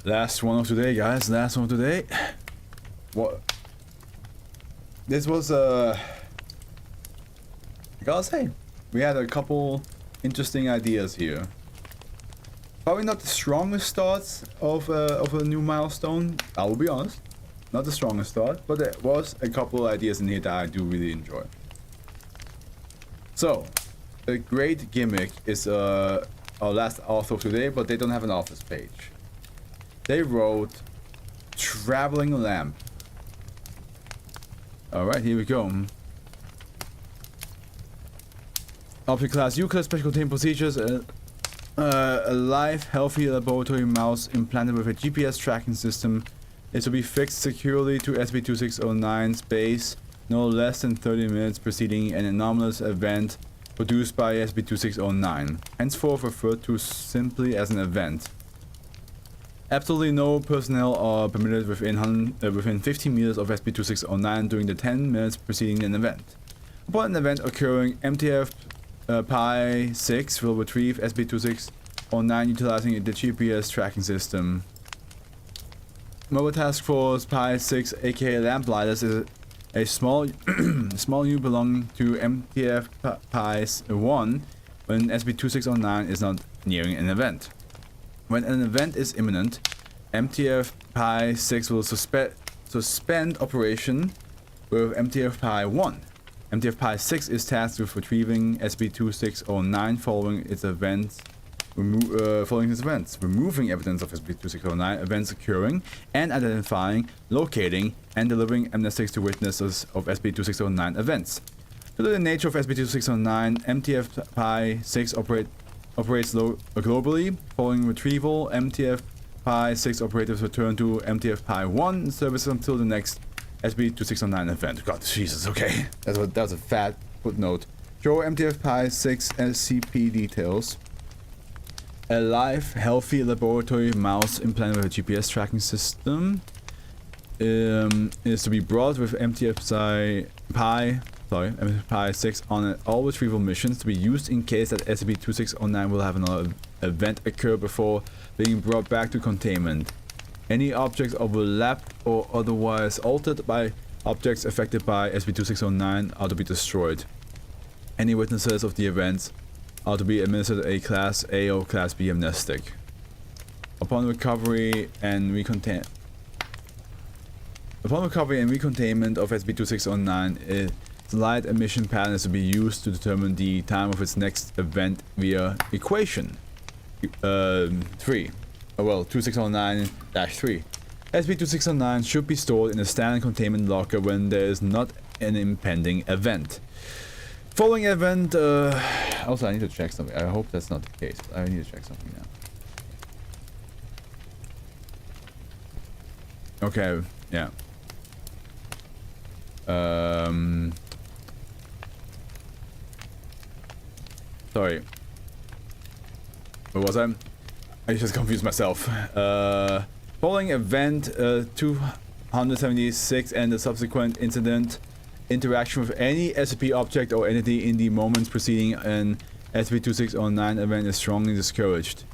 Last one of today, guys. Last one of today. What? This was I gotta say, we had a couple interesting ideas here. Probably not the strongest starts of a new milestone. I will be honest, not the strongest start, but there was a couple ideas in here that I do really enjoy. So, a great gimmick is our last author of today, but they don't have an office page. They wrote traveling lamp. Alright, here we go. Object class U class special contained procedures. A live, healthy laboratory mouse implanted with a GPS tracking system is to be fixed securely to SCP-2609's base no less than 30 minutes preceding an anomalous event produced by SCP-2609, henceforth referred to simply as an event. Absolutely no personnel are permitted within 15 meters of SCP-2609 during the 10 minutes preceding an event. Upon an event occurring, MTF Pi 6 will retrieve SCP-2609 utilizing the GPS tracking system. Mobile Task Force Pi 6, aka Lamplighters, is a small small unit belonging to MTF Pi 1 when SCP-2609 is not nearing an event. When an event is imminent, MTF Pi 6 will suspend operation with MTF Pi 1. MTF Pi 6 is tasked with retrieving SCP-2609 following its events, removing evidence of SCP-2609 events occurring, and identifying, locating, and delivering amnestics to witnesses of SCP-2609 events. Due to the nature of SCP-2609, MTF Pi 6 operates globally. Following retrieval, MTF Pi 6 operatives return to MTF Pi 1 service until the next SCP-2609 event. God, Jesus, okay. That was a fat footnote. Show MTF Pi 6 SCP details. A live, healthy laboratory mouse implanted with a GPS tracking system is to be brought with MTF Pi 6 on all retrieval missions to be used in case that SCP-2609 will have another event occur before being brought back to containment. Any objects overlapped or otherwise altered by objects affected by SCP-2609 are to be destroyed. Any witnesses of the events are to be administered a Class A or Class B amnestic. Upon recovery and recontainment of SCP-2609, its light emission pattern is to be used to determine the time of its next event via equation 2609-3. SCP-2609 should be stored in a standard containment locker when there is not an impending event. Following event, also I need to check something. I hope that's not the case, but I need to check something now. Okay, yeah. Sorry. Where was I? I just confused myself. Following event 276 and the subsequent incident, interaction with any SCP object or entity in the moments preceding an SCP-2609 event is strongly discouraged.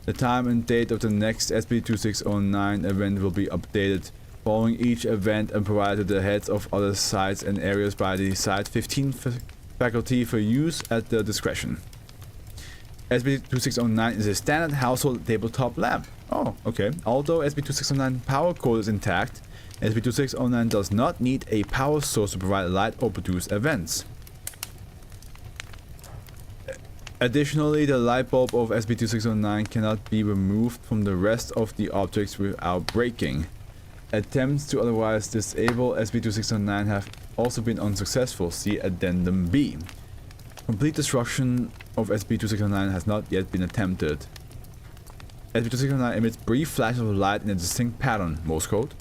The time and date of the next SCP-2609 event will be updated following each event and provided to the heads of other sites and areas by the Site 15 faculty for use at their discretion. SCP-2609 is a standard household tabletop lamp. Oh, okay. Although SCP-2609 power cord is intact, SCP-2609 does not need a power source to provide light or produce events. Additionally, the light bulb of SCP-2609 cannot be removed from the rest of the objects without breaking. Attempts to otherwise disable SCP-2609 have also been unsuccessful. See Addendum B. Complete destruction of SCP-2609 has not yet been attempted. SCP-2609 emits brief flashes of light in a distinct pattern, Morse code.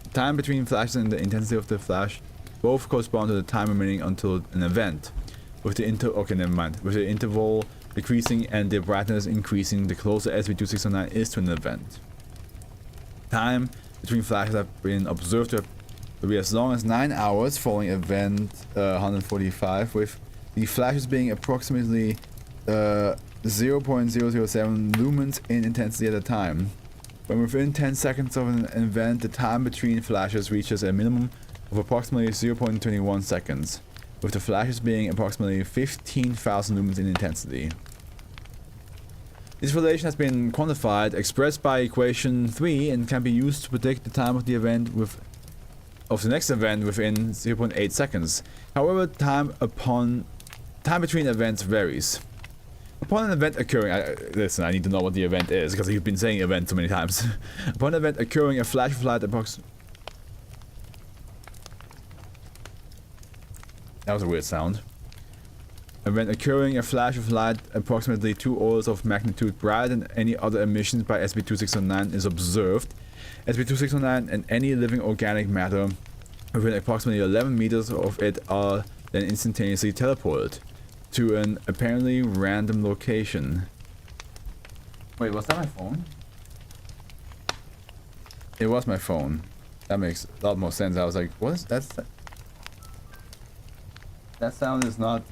The time between flashes and the intensity of the flash both correspond to the time remaining until an event, with the interval decreasing and the brightness increasing the closer SCP-2609 is to an event. Time between flashes have been observed to be as long as 9 hours following event 145, with the flashes being approximately 0.007 lumens in intensity at a time. When within 10 seconds of an event, the time between flashes reaches a minimum of approximately 0.21 seconds, with the flashes being approximately 15,000 lumens in intensity. This relation has been quantified, expressed by equation 3, and can be used to predict the time of the next event within 0.8 seconds. However, time between events varies. Upon an event occurring, listen, I need to know what the event is because you've been saying event so many times. Upon an event occurring, a flash of light That was a weird sound. Event occurring, a flash of light approximately 2 orders of magnitude brighter than any other emissions by SCP-2609 is observed. SCP-2609 and any living organic matter within approximately 11 meters of it are then instantaneously teleported to an apparently random location. Wait, was that my phone? It was my phone. That makes a lot more sense. I was like, what is that? That sound is not...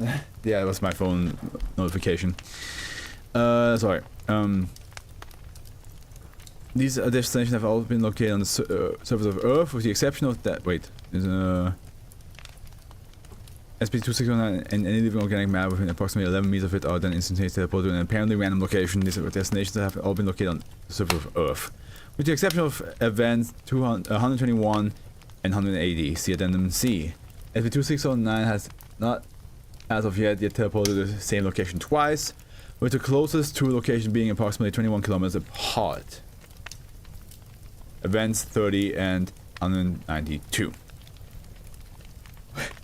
yeah, it was my phone notification. Sorry. These destinations have all been located on the surface of Earth, with the exception of that... Wait. SCP-2609 and any living organic matter within approximately 11 meters of it are then instantaneously teleported to an apparently random location. These destinations have all been located on the surface of Earth. With the exception of events 121 and 180, see Addendum C. SCP-2609 has not, as of yet teleported to the same location twice, with the closest two locations being approximately 21 kilometers apart. Events 30 and 192.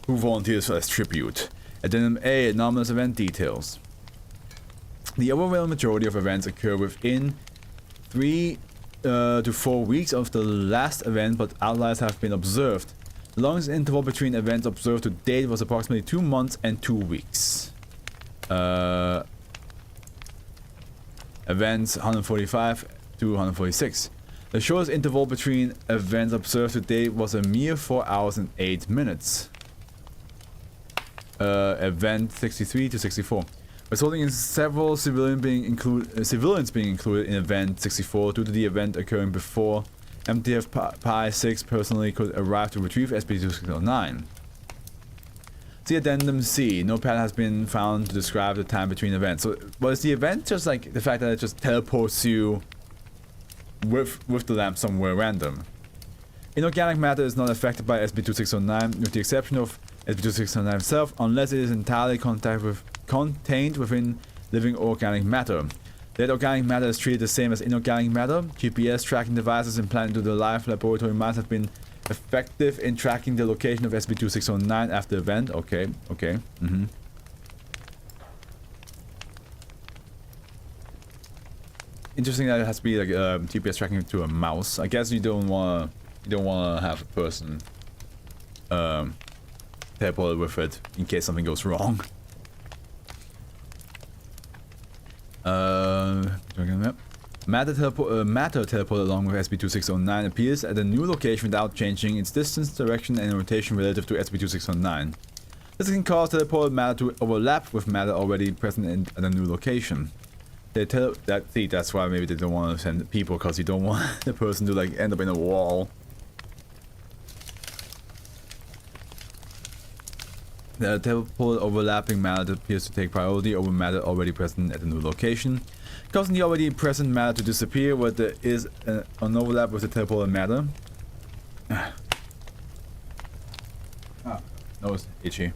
Who volunteers as tribute? Addendum A, anomalous event details. The overwhelming majority of events occur within 3 to 4 weeks of the last event, but outliers have been observed. The longest interval between events observed to date was approximately 2 months and 2 weeks. Events 145 to 146. The shortest interval between events observed to date was a mere 4 hours and 8 minutes. Event 63 to 64. Resulting in several civilians being included in event 64 due to the event occurring before MTF Pi 6 personally could arrive to retrieve SCP-2609. See Addendum C. No pattern has been found to describe the time between events. So was the event just like the fact that it just teleports you with the lamp somewhere random? Inorganic matter is not affected by SCP-2609 with the exception of SCP-2609 itself, unless it is entirely contained within living organic matter. That organic matter is treated the same as inorganic matter. GPS tracking devices implanted into the live laboratory mice have been effective in tracking the location of SCP-2609 after the event. Okay. Interesting that it has to be like GPS tracking to a mouse. I guess you don't wanna have a person teleported with it in case something goes wrong. Matter teleported along with SCP-2609 appears at a new location without changing its distance, direction, and rotation relative to SCP-2609. This can cause teleported matter to overlap with matter already present at a new location. That's why maybe they don't want to send people, because you don't want the person to like end up in a wall. The teleported overlapping matter appears to take priority over matter already present at the new location, causing the already present matter to disappear where there is an overlap with the teleported matter. Nose itchy.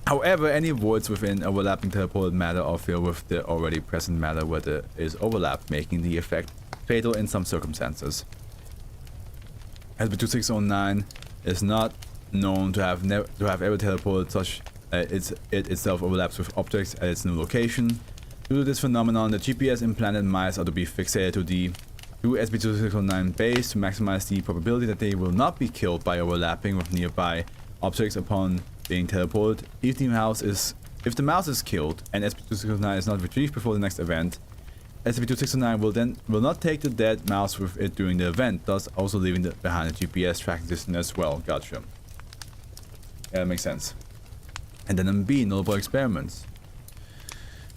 However, any voids within overlapping teleported matter are filled with the already present matter where there is overlap, making the effect fatal in some circumstances. SCP-2609 is not known to have ever teleported such it itself overlaps with objects at its new location. Due to this phenomenon, the GPS implanted mice are to be fixated to the SCP-2609 base to maximize the probability that they will not be killed by overlapping with nearby objects upon being teleported. If the mouse is killed and SCP-2609 is not retrieved before the next event, SCP-2609 will not take the dead mouse with it during the event, thus also leaving behind a GPS tracking system as well. Gotcha. Yeah, that makes sense. And then B, notable experiments.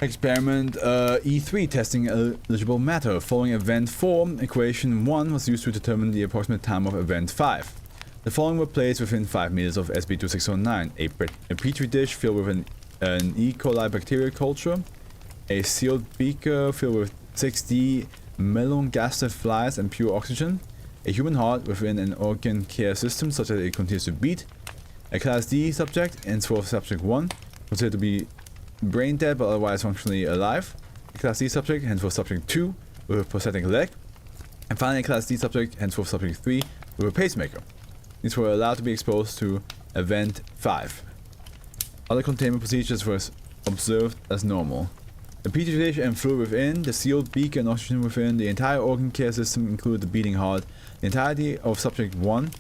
Experiment E3 testing eligible matter. Following event 4, equation 1 was used to determine the approximate time of event 5. The following were placed within 5 meters of SB2609. A petri dish filled with an E. coli bacteria culture, a sealed beaker filled with 6D melanogaster flies and pure oxygen, a human heart within an organ care system such that it continues to beat, a Class D subject, henceforth subject 1, considered to be brain dead but otherwise functionally alive, a Class D subject, henceforth subject 2, with a prosthetic leg, and finally a Class D subject, henceforth subject 3, with a pacemaker. These were allowed to be exposed to event 5. Other containment procedures were observed as normal. The petri dish and fluid within, the sealed beaker and oxygen within, the entire organ care system including the beating heart, the entirety of subject 1,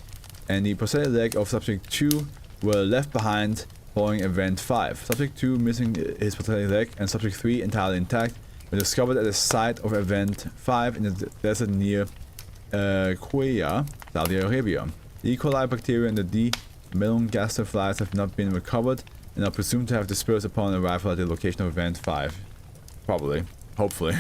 and the prosthetic leg of subject 2 were left behind following event 5. Subject 2 missing his prosthetic leg and subject 3 entirely intact were discovered at the site of event 5 in the desert near Kuya, Saudi Arabia. The E. coli bacteria and the D. melanogaster flies have not been recovered and are presumed to have dispersed upon arrival at the location of event 5. Probably. Hopefully.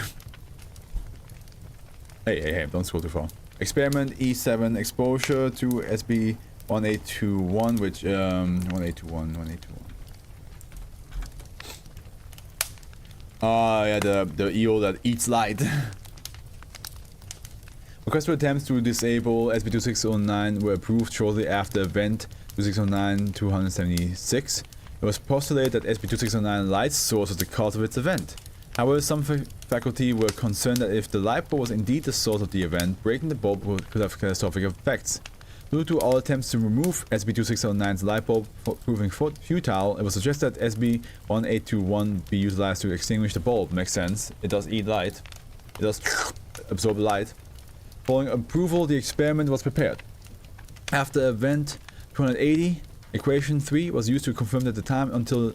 Hey, don't scroll too far. Experiment E7 exposure to SB1821, which, 1821. Yeah, the eel that eats light. Requests for attempts to disable SB2609 were approved shortly after event 2609-276. It was postulated that SB2609 light's source was the cause of its event. However, some faculty were concerned that if the light bulb was indeed the source of the event, breaking the bulb could have catastrophic effects. Due to all attempts to remove SB2609's light bulb proving futile, it was suggested that SB1821 be utilized to extinguish the bulb. Makes sense. It does eat light. It does absorb light. Following approval, the experiment was prepared. After event 280, equation 3 was used to confirm that the time until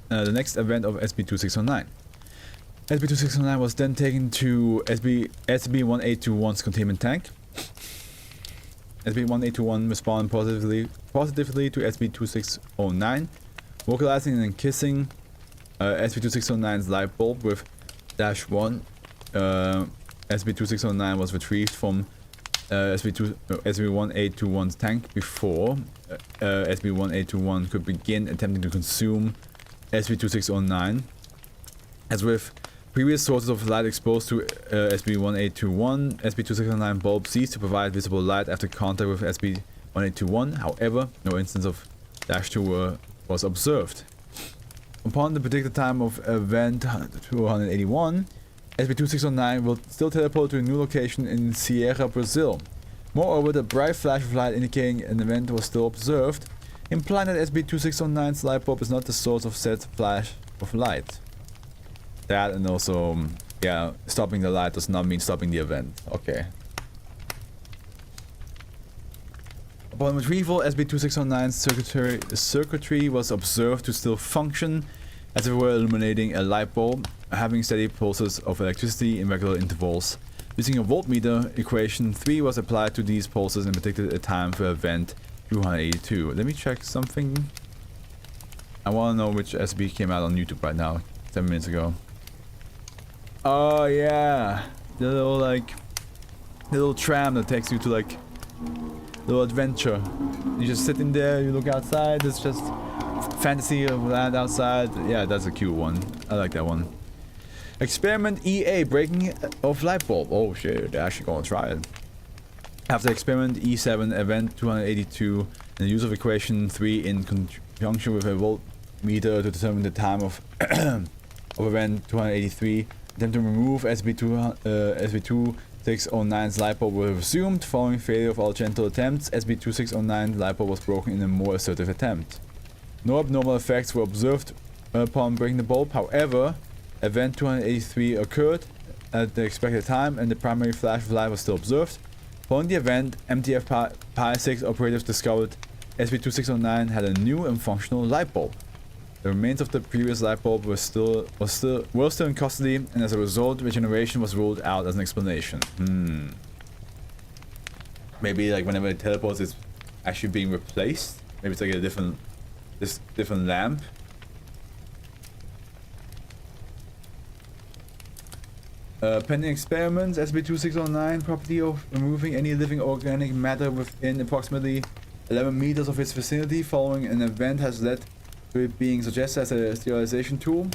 the next event of SB2609. SB2609 was then taken to SB1821's containment tank. SB1821 responded positively to SB2609, vocalizing and kissing SB2609's light bulb with -1. SB2609 was retrieved from SB1821's tank before SB1821 could begin attempting to consume SB2609. As with previous sources of light exposed to SB1821, SB2609 bulb ceased to provide visible light after contact with SB1821. However, no instance of -2 was observed. Upon the predicted time of event 281, SB2609 will still teleport to a new location in Sierra, Brazil. Moreover, the bright flash of light indicating an event was still observed, implying that SB2609's light bulb is not the source of said flash of light. That and also, yeah, stopping the light does not mean stopping the event. Okay. Upon retrieval, SB2609's circuitry was observed to still function as if it were illuminating a light bulb, having steady pulses of electricity in regular intervals. Using a voltmeter, equation 3 was applied to these pulses and predicted a time for event 282. Let me check something. I want to know which SB came out on YouTube right now, 7 minutes ago. Oh yeah, the little tram that takes you to like little adventure. You just sit in there, you look outside, it's just fantasy of land outside. Yeah, that's a cute one. I like that one. Experiment EA, breaking of light bulb. Oh shit, they're actually gonna try it. After experiment E7, event 282, and the use of equation 3 in conjunction with a voltmeter to determine the time of event 283, attempt to remove SB2609's light bulb was resumed. Following failure of all gentle attempts, SB2609's light bulb was broken in a more assertive attempt. No abnormal effects were observed upon breaking the bulb. However, event 283 occurred at the expected time and the primary flash of light was still observed. Following the event, MTF Pi 6 operatives discovered SB2609 had a new and functional light bulb. The remains of the previous light bulb were still in custody, and as a result, regeneration was ruled out as an explanation. Maybe like whenever it teleports, it's actually being replaced. Maybe it's like a different lamp. Pending experiments, SCP-2609, property of removing any living organic matter within approximately 11 meters of its vicinity following an event has led to it being suggested as a sterilization tool.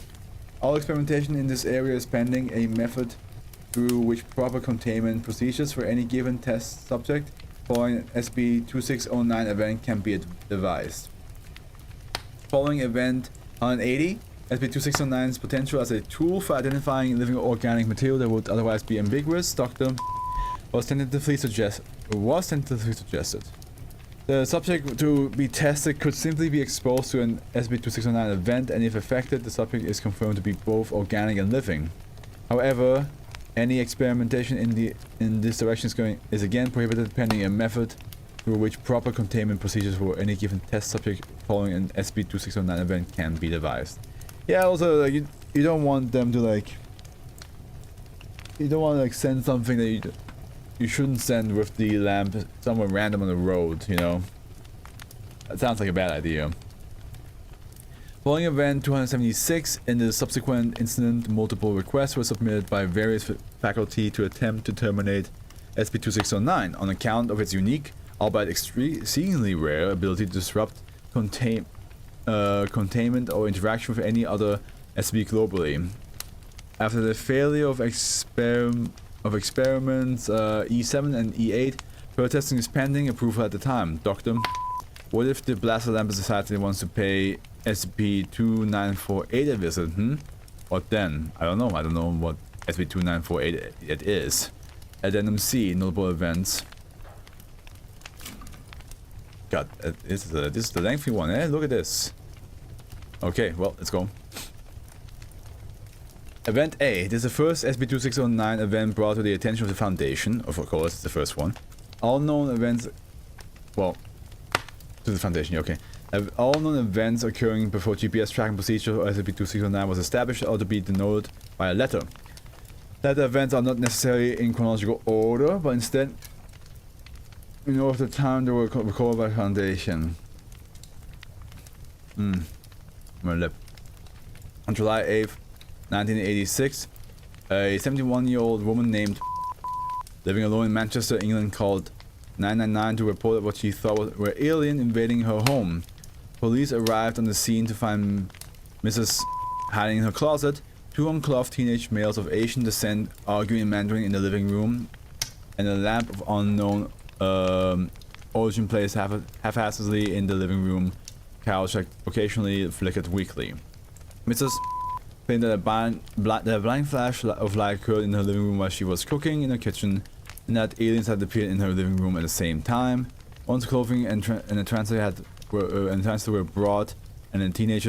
All experimentation in this area is pending. A method through which proper containment procedures for any given test subject following an SCP-2609 event can be devised. Following event 180, SCP-2609's potential as a tool for identifying living organic material that would otherwise be ambiguous, Dr. was tentatively suggested. The subject to be tested could simply be exposed to an SCP-2609 event, and if affected, the subject is confirmed to be both organic and living. However, any experimentation in this direction is again prohibited pending a method through which proper containment procedures for any given test subject following an SCP-2609 event can be devised. Yeah, also like, you don't want them to send something that you shouldn't send with the lamp somewhere random on the road, you know. That sounds like a bad idea. Following event 276, in the subsequent incident, multiple requests were submitted by various faculty to attempt to terminate SCP-2609 on account of its unique, albeit exceedingly rare, ability to disrupt containment or interaction with any other SCP globally. After the failure of experiments E7 and E8, further testing is pending, approval at the time. Doctor, what if the Blaster Lamp Society wants to pay SCP-2948 a visit, What then? I don't know what SCP-2948 it is. Addendum C, notable events. God, this is the lengthy one, eh? Look at this. Okay, well, let's go. Event A. This is the first SCP-2609 event brought to the attention of the Foundation. Of course, it's the first one. All known events... Well, to the Foundation, okay. All known events occurring before GPS tracking procedure for SCP-2609 was established or to be denoted by a letter. Letter events are not necessarily in chronological order, but instead in order of the time they were recorded by Foundation. My lip. On July 8th, 1986, a 71-year-old woman named living alone in Manchester, England, called 999 to report what she thought were aliens invading her home. Police arrived on the scene to find Mrs. hiding in her closet, two unclothed teenage males of Asian descent arguing in Mandarin in the living room, and a lamp of unknown origin placed haphazardly in the living room couch that occasionally flickered weakly. Mrs. claimed that a blind flash of light occurred in her living room while she was cooking in her kitchen, and that aliens had appeared in her living room at the same time. Once clothing and a translator were brought, and teenage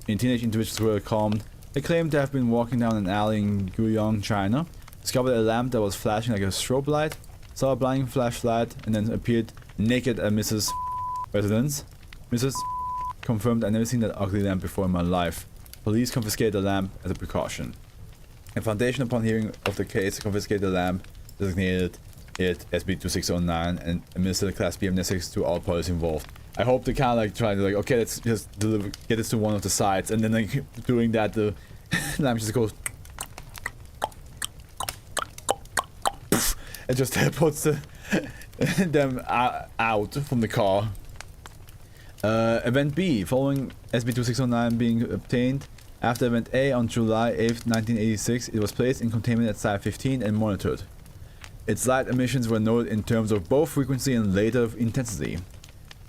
individuals were calmed, they claimed to have been walking down an alley in Guiyang, China, discovered a lamp that was flashing like a strobe light, saw a blinding flashlight, and then appeared naked at Mrs. residence. Mrs. confirmed, "I've never seen that ugly lamp before in my life." Police confiscated the lamp as a precaution. The Foundation, upon hearing of the case, confiscated the lamp, designated it SCP-2609, and administered a Class B amnestics to all parties involved. I hope they kind of like try to like, okay, let's just get this to one of the sides, and then like doing that, the lamp just goes. It just puts them out from the car. Event B. Following SCP-2609 being obtained after Event A on July 8th, 1986, it was placed in containment at Site 15 and monitored. Its light emissions were noted in terms of both frequency and later intensity.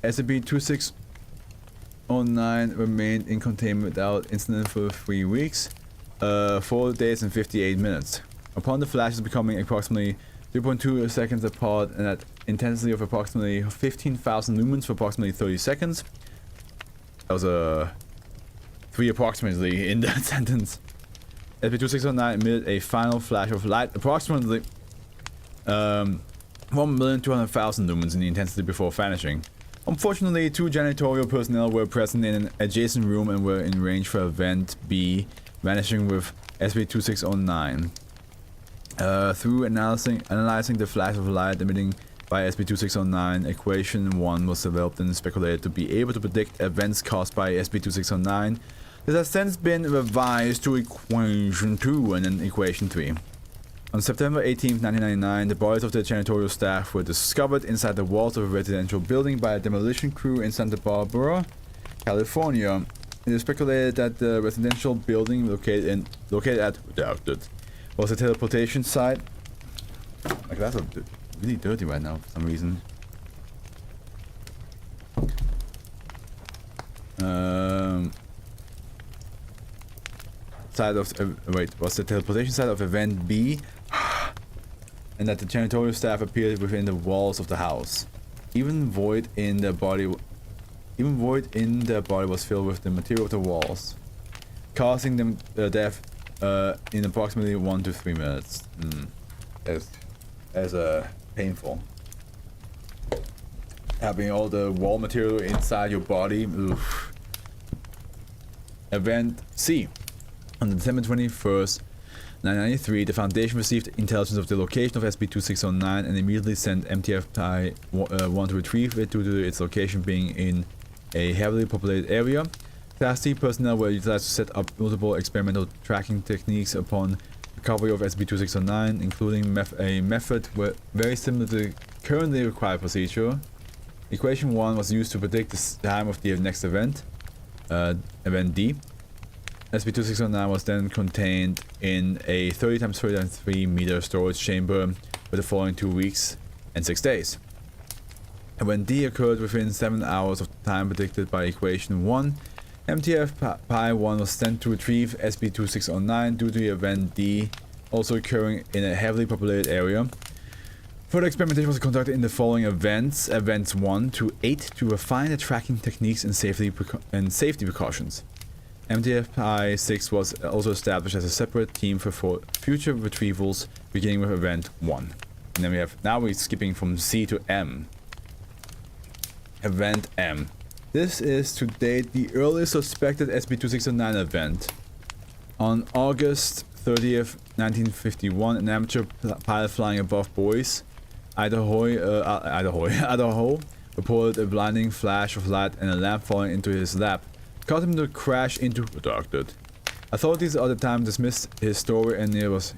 SCP-2609 remained in containment without incident for 3 weeks, 4 days and 58 minutes. Upon the flashes becoming approximately 3.2 seconds apart and at intensity of approximately 15,000 lumens for approximately 30 seconds. That was a 3 approximately in that sentence. SCP-2609 emitted a final flash of light approximately 1,200,000 lumens in the intensity before vanishing. Unfortunately, 2 janitorial personnel were present in an adjacent room and were in range for Event B, vanishing with SCP-2609. Through analyzing the flash of light emitting by SCP-2609, Equation 1 was developed and speculated to be able to predict events caused by SCP-2609. This has since been revised to Equation 2 and then Equation 3. On September 18, 1999, the bodies of the janitorial staff were discovered inside the walls of a residential building by a demolition crew in Santa Barbara, California. It is speculated that the residential building located at redacted was a teleportation site. My glasses are really dirty right now for some reason. Was the teleportation site of event B, and that the janitorial staff appeared within the walls of the house. Even void in the body was filled with the material of the walls, causing them death in approximately 1 to 3 minutes. As painful. Having all the wall material inside your body. Oof. Event C. On December 21st, 1993, the Foundation received intelligence of the location of SCP-2609 and immediately sent MTF-1 to retrieve it due to its location being in a heavily populated area. Class C personnel were utilized to set up multiple experimental tracking techniques upon recovery of SCP-2609, including a method very similar to the currently required procedure. Equation 1 was used to predict the time of the next event, event D. SCP-2609 was then contained in a 30 x 30 x 3 meter storage chamber for the following 2 weeks and 6 days. Event D occurred within 7 hours of the time predicted by Equation 1. MTF-1 was sent to retrieve SCP-2609 due to event D also occurring in a heavily populated area. Further experimentation was conducted in the following events: Events 1 to 8 to refine the tracking techniques and safety precautions. MTF-6 was also established as a separate team for future retrievals, beginning with Event 1. And then we're skipping from C to M. Event M. This is to date the earliest suspected SCP-2609 event. On August 30th, 1951, an amateur pilot flying above Boise, Idaho, reported a blinding flash of light and a lamp falling into his lap, caused him to crash into redacted. Authorities at the time dismissed his story and he was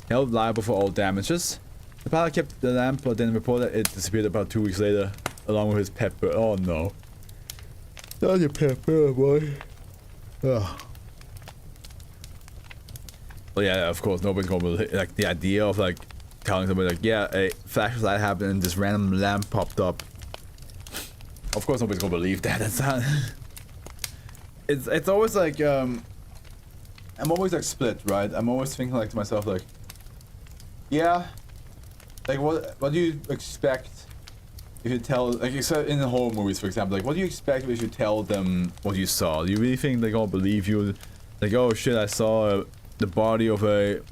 held liable for all damages. The pilot kept the lamp but then reported that it disappeared about 2 weeks later, along with his pet bird. Oh no. Not your pet bird, boy. Ugh. Well, yeah, of course, nobody's gonna believe, like, the idea of, like, telling somebody, like, yeah, a flash of light happened and this random lamp popped up. Of course, nobody's gonna believe that. That's not... It's always like, I'm always, like, split, right? I'm always thinking, like, to myself, like, yeah, like, what do you expect if you tell, like, you said in the horror movies, for example, like, what do you expect if you tell them what you saw? Do you really think they're gonna believe you? Like, oh shit, I saw the body of the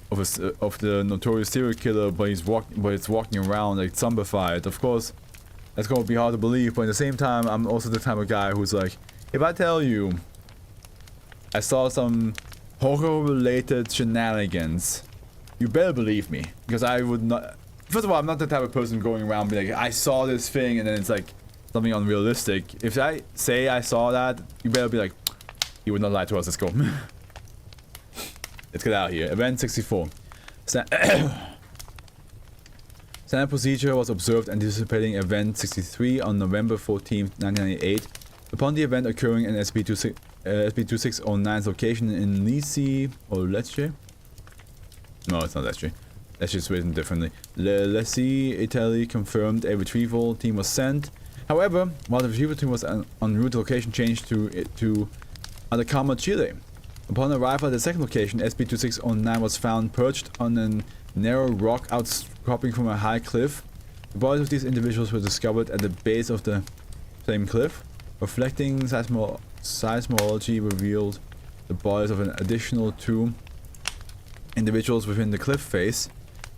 notorious serial killer, but it's walking around like zombified. Of course, that's gonna be hard to believe. But at the same time, I'm also the type of guy who's like, if I tell you I saw some horror-related shenanigans, you better believe me, because I would not. First of all, I'm not the type of person going around being like, I saw this thing, and then it's like something unrealistic. If I say I saw that, you better be like, you would not lie to us. Let's go. Let's get out of here. Event 64. Standard procedure was observed anticipating Event 63 on November 14th, 1998. Upon the event occurring in SCP-2609's location in Lecce or Lecce? No, it's not Lecce. Lecce is written differently. Lecce, Italy, confirmed a retrieval team was sent. However, while the retrieval team was en route, the location changed to Atacama, Chile. Upon arrival at the second location, SCP-2609 was found perched on a narrow rock outcropping from a high cliff. The bodies of these individuals were discovered at the base of the same cliff. Reflecting seismology revealed the bodies of an additional 2 individuals within the cliff face.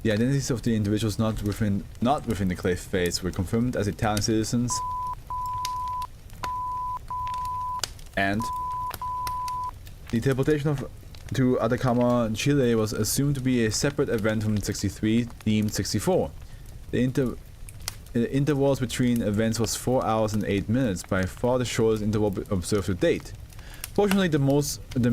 The identities of the individuals not within the cliff face were confirmed as Italian citizens, and the teleportation to Atacama, Chile was assumed to be a separate event from 63, deemed 64. The intervals between events was 4 hours and 8 minutes, by far the shortest interval observed to date. Fortunately, the mouse with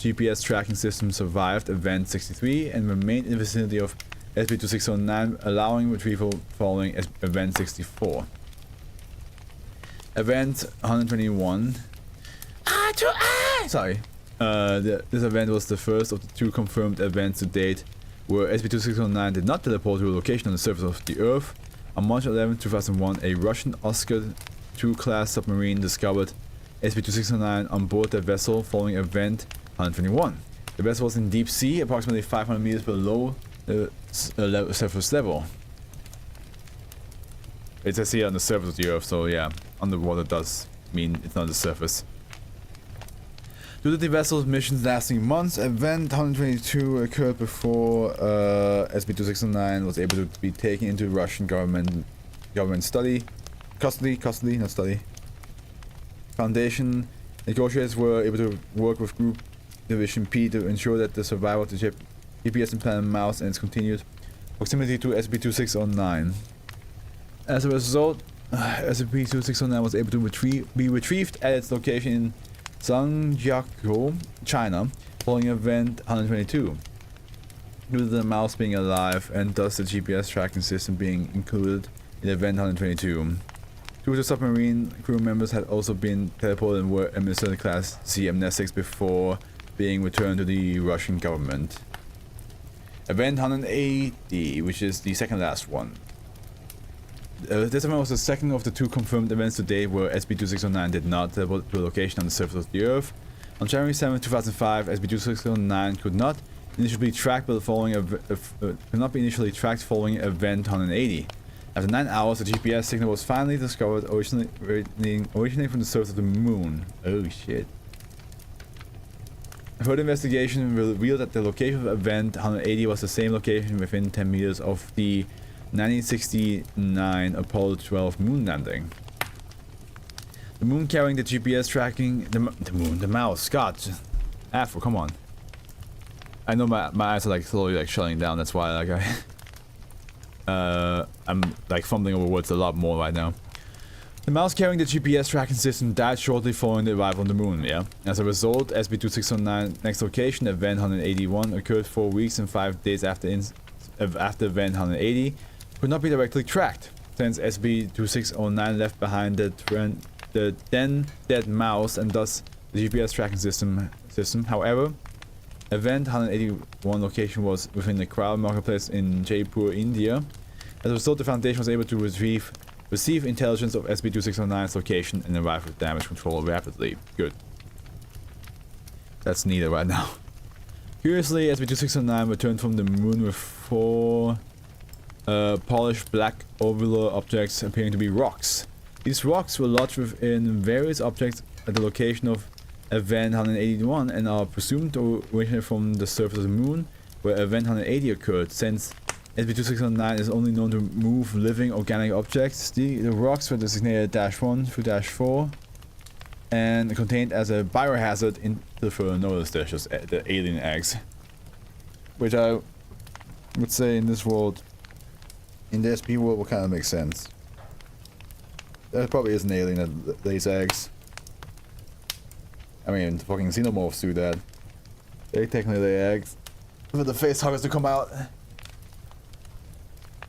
GPS tracking system survived Event 63 and remained in the vicinity of SCP-2609, allowing retrieval following Event 64. Event 121. Sorry. This event was the first of the 2 confirmed events to date where SCP-2609 did not teleport to a location on the surface of the Earth. On March 11, 2001, a Russian Oscar II class submarine discovered SCP-2609 on board their vessel following Event 121. The vessel was in deep sea, approximately 500 meters below the surface level. It says here on the surface of the Earth, so yeah, underwater does mean it's not the surface. Due to the vessel's missions lasting months, Event 122 occurred before SCP-2609 was able to be taken into Russian government custody, not study. Foundation negotiators were able to work with Group Division P to ensure that the survival of the GPS implanted mouse and its continued proximity to SCP-2609. As a result, SCP-2609 was able to be retrieved at its location in Zhangjiakou, China, following Event 122. Due to the mouse being alive and thus the GPS tracking system being included in Event 122. 2 of the submarine crew members had also been teleported and were administered the Class C amnestics before being returned to the Russian government. Event 180, which is the second last one. This event was the second of the 2 confirmed events today where SCP-2609 did not teleport to a location on the surface of the Earth. On January 7, 2005, SCP-2609 could not initially be tracked following Event 180. After 9 hours, the GPS signal was finally discovered, originating from the surface of the moon. Oh shit. Further investigation revealed that the location of Event 180 was the same location within 10 meters of the 1969 Apollo 12 moon landing. The moon carrying the GPS tracking... The mouse, Scott. Afro, come on. I know my eyes are like slowly like shutting down, that's why like I'm like fumbling over words a lot more right now. The mouse carrying the GPS tracking system died shortly following the arrival on the moon, yeah? As a result, SCP-2609 next location, Event 181, occurred 4 weeks and 5 days after Event 180, could not be directly tracked, since SCP-2609 left behind the then dead mouse and thus the GPS tracking system. However, Event 181 location was within the crowd marketplace in Jaipur, India. As a result, the Foundation was able to receive intelligence of SCP-2609's location and arrive with damage control rapidly. Good. That's needed right now. Curiously, SCP-2609 returned from the moon with 4 polished black ovular objects appearing to be rocks. These rocks were lodged within various objects at the location of Event 181 and are presumed to originate from the surface of the moon where Event 180 occurred, since SCP-2609 is only known to move living organic objects. The rocks were designated -1 through -4 and contained as a biohazard in the further notice. There's just the alien eggs, which I would say in this world, in the SP world, will kind of make sense. There probably is an alien that lays eggs. I mean, fucking xenomorphs do that. They technically lay eggs. For the face huggers to come out.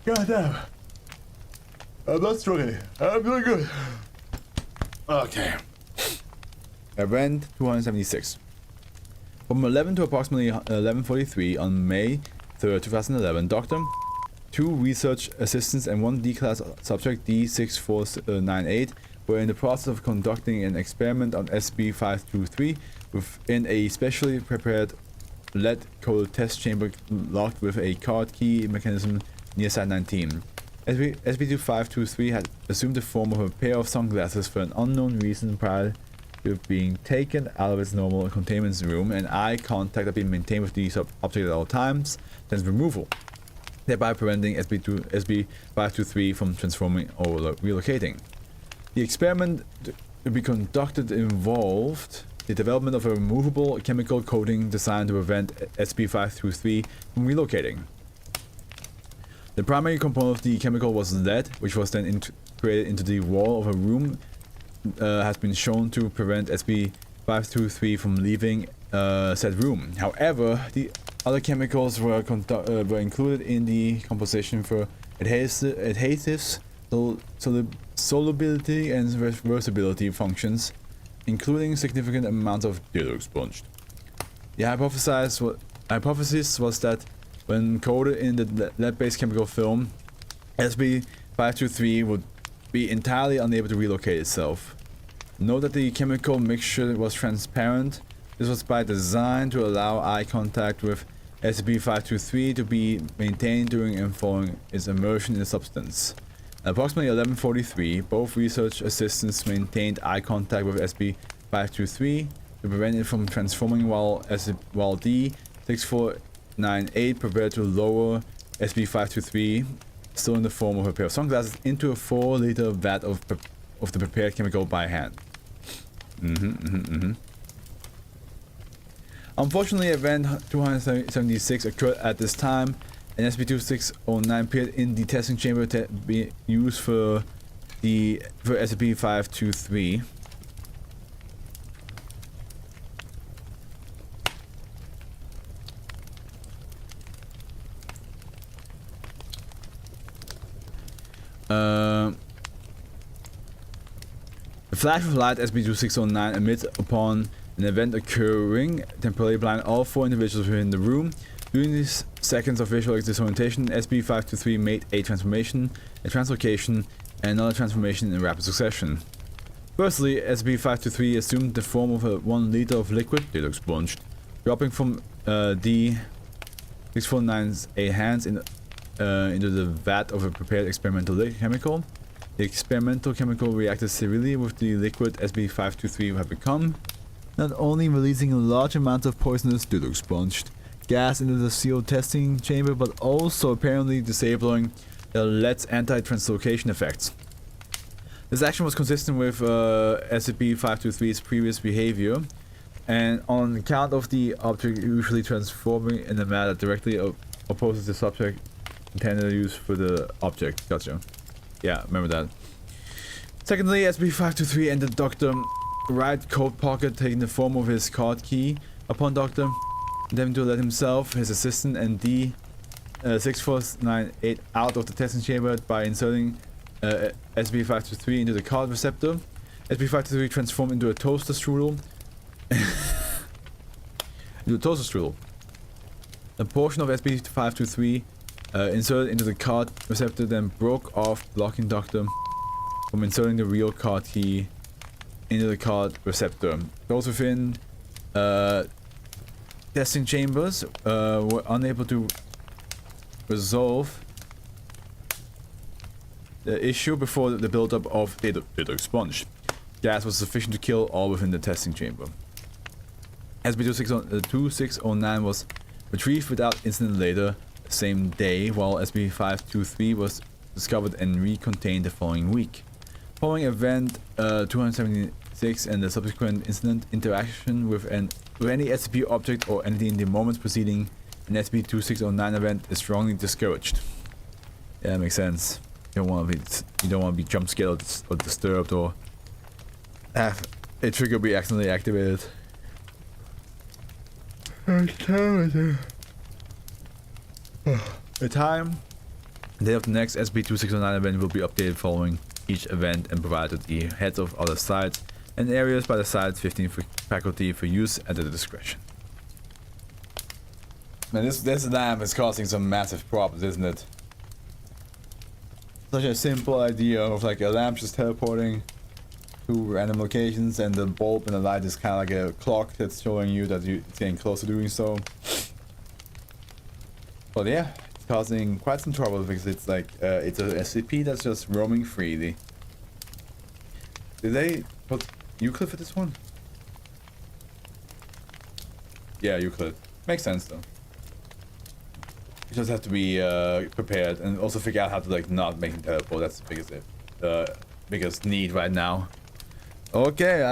God damn. I'm not struggling. I'm doing good. Okay. Event 276. From 11 to approximately 11:43 on May 3rd, 2011, Dr. 2 research assistants and 1 D-class subject D6498 were in the process of conducting an experiment on SCP-523 within a specially prepared lead-coated test chamber locked with a card key mechanism near Site 19. SCP-523 had assumed the form of a pair of sunglasses for an unknown reason prior to being taken out of its normal containment room, and eye contact had been maintained with the object at all times since removal, thereby preventing SCP-523 from transforming or relocating. The experiment to be conducted involved the development of a removable chemical coating designed to prevent SCP-523 from relocating. The primary component of the chemical was lead, which was then integrated into the wall of a room has been shown to prevent SCP-523 from leaving said room. However, the other chemicals were included in the composition for adhesives, solubility, and reversibility functions, including significant amounts of dildo expunged. The hypothesis was that when coated in the lead-based chemical film, SCP-523 would be entirely unable to relocate itself. Note that the chemical mixture was transparent. This was by design to allow eye contact with SCP-523 to be maintained during and following its immersion in the substance. At approximately 11:43, both research assistants maintained eye contact with SCP-523 to prevent it from transforming while D-6498 prepared to lower SCP-523, still in the form of a pair of sunglasses, into a 4-liter vat of the prepared chemical by hand. Unfortunately, event 276 occurred at this time, and SCP-2609 appeared in the testing chamber to be used for SCP-523. The flash of light SCP-2609 emits upon an event occurring temporarily blind all 4 individuals within the room. During these seconds of visual disorientation, SCP-523 made a transformation, a translocation, and another transformation in rapid succession. Firstly, SCP-523 assumed the form of a 1 liter of liquid dildo expunged, dropping from D-649's hands into the vat of a prepared experimental chemical. The experimental chemical reacted severely with the liquid SCP-523 had become, not only releasing a large amount of poisonous dildo expunged gas into the sealed testing chamber, but also apparently disabling the lead's anti-translocation effects. This action was consistent with SCP-523's previous behavior, and on account of the object usually transforming in a manner that directly opposes the subject intended use for the object. Gotcha. Yeah, remember that. Secondly, SCP-523 entered Dr. right coat pocket, taking the form of his card key upon Dr. Attempting to let himself, his assistant, and D-6498 out of the testing chamber by inserting SCP-523 into the card receptor. SCP-523 transformed into a toaster strudel. A portion of SCP-523 inserted into the card receptor then broke off, blocking Dr. from inserting the real card key into the card receptor. Those within testing chambers were unable to resolve the issue before the buildup of dildo expunge. Gas was sufficient to kill all within the testing chamber. SCP-2609 was retrieved without incident later the same day, while SCP-523 was discovered and recontained the following week. Following event 276 and the subsequent incident, interaction with any SCP object or entity in the moments preceding an SCP-2609 event is strongly discouraged. Yeah, that makes sense. You don't want to be jump scared or disturbed or have a trigger be accidentally activated. The time and date of the next SCP-2609 event will be updated following each event and provided the heads of other sites and areas by the site's 15 faculty for use at their discretion. Man, this lamp is causing some massive problems, isn't it? Such a simple idea of like a lamp just teleporting to random locations, and the bulb and the light is kind of like a clock that's showing you that it's getting close to doing so. But yeah, it's causing quite some trouble because it's like it's a SCP that's just roaming freely. Did they put Euclid for this one? Yeah, Euclid. Makes sense though. You just have to be prepared and also figure out how to like not make him teleport. That's the biggest need right now. Okay,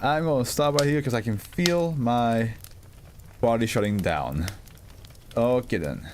I'm gonna stop right here because I can feel my body shutting down. Okay then.